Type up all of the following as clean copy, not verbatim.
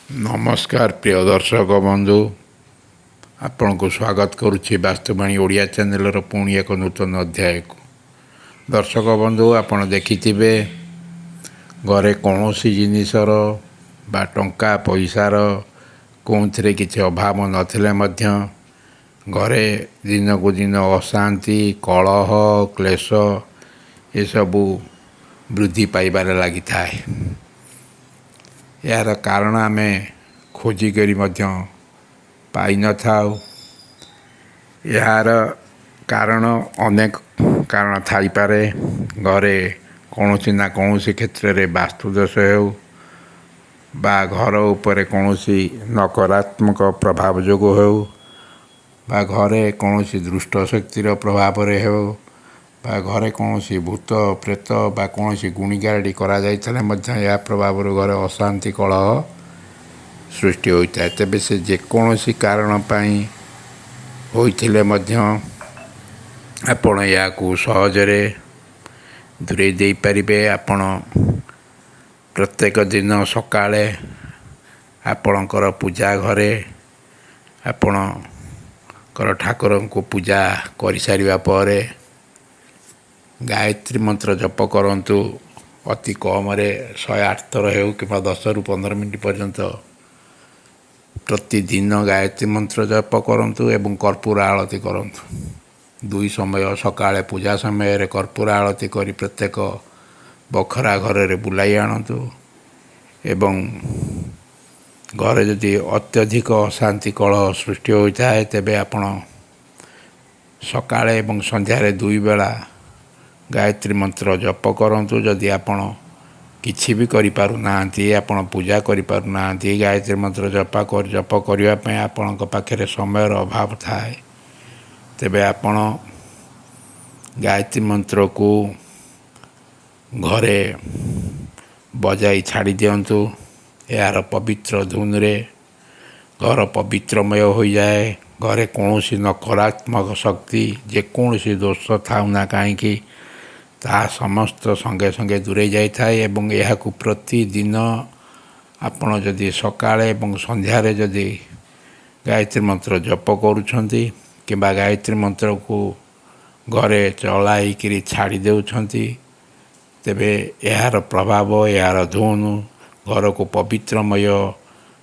नमस्कार प्रिय दर्शक बंधु आपण को स्वागत करुच्ची वास्तुवाणी ओडिया चैनल पुणी एक नूतन अध्याय को। दर्शक बंधु आपण देखिथिबे घरे कौन सी जिनिसर बा टंका पैसार कौन किसी अभाव नथिले मध्य घरे दिन को दिन अशांति कलह क्लेश ये सबू वृद्धि पाइबार लगी थाए। यार कारण आम खोजिकी पाई न थाउ। यार कारण अनेक कारण थाईपारे। घरे कौन ना कौन क्षेत्र में वास्तुदोष हो बा घर उपरे कौन नकारात्मक प्रभाव जोग हो बा घरे कौन दुष्ट शक्तिर प्रभाव हो बा घरे कौन भूत प्रेत बा कौन गुणिगारेडी करा या प्रभाव घर अशांति कलह सृष्टि होता है। तेबे से जेकोसी कारण होइथिले मध्य आपण या सहजरे दूरे दे पारिबे। आपण प्रत्येक दिन सकाळे आपणकर पूजा घरे आपणकर ठाकुर को पूजा कर सारिबा परे गायत्री मंत्र जप करंतु। अति कम 108 थर हो कि 10 ରୁ 15 मिनट पर्यंत प्रतिदिन गायत्री मंत्र जप करंतु एवं कर्पूर आरती करंतु। 2 समय सकाळे पूजा समय कर्पूर आरती करी प्रत्येक बखरा घर रे बुलाई आणतु एवं घरे जदि अत्यधिक अशांति कलह सृष्टि होता है तेबे आपण सकाळे एवं संध्यारे 2 बेला गायत्री मंत्र जप करंतु। जदि आपण किछि भी करि पारु नांती आपण पूजा करि पारु नांती गायत्री मंत्र जप करिया पय आपणक पाखरे समय अभाव थाए तेबे आपण गायत्री मंत्र को घरे बजाई छाड़ी दियंतु। यार पवित्र धुन रे घर पवित्रमय हो जाए। घरे कौन नकारात्मक शक्ति जेकोसी दोष थाउ ना कहीं ता समस्त संगे संगे दूरे जाए एवं यह प्रतिदिन आपण जदि सकाळे एवं संध्यारे जदि गायत्री मंत्र जप करुछंती किंबा गायत्री मंत्र को घरे चलाई करी छाड़ी देउछंती तेबे यार प्रभाव यार धुन घर को पवित्रमय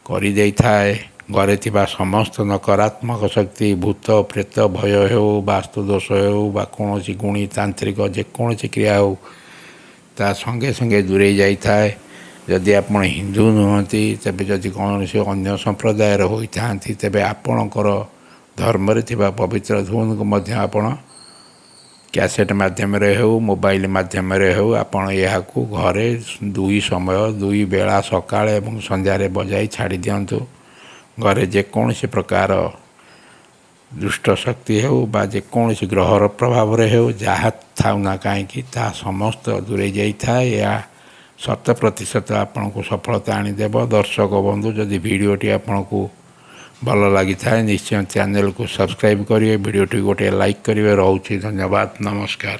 करि देइ थाए। घरे थिबा समस्त नकारात्मक शक्ति भूत प्रेत भय हो वास्तु दोष हो बा कौन गुणी तांत्रिक जेकोसी क्रिया हो ता संगे संगे दूरे जाई थाए। जदि आपण हिंदू नुहंती तेबे जदि कौन अन्य संप्रदायर होता तेबे आपणकर धर्म रे थिबा पवित्र धुन को मध्य आपण कैसेट माध्यम हो मोबाइल माध्यम हो आपण यह घरे 2 समय 2 बेला सकाळे एवं संध्यारे बजाई छाड़ी दियंतु। घरे जेकोसी प्रकार दुष्ट शक्ति हो बा जेकोसी ग्रहर प्रभाव हो जहाँ थाउ ना कहीं ता समस्त दूरे जाई थाए। या 100% आपन को सफलता आनीदेव। दर्शक बंधु जदि वीडियोटी आपन को भल लगी थाए निश्चय चैनल को सब्सक्राइब करिए। वीडियोटी गोटे लाइक करिए। रहउछि धन्यवाद नमस्कार।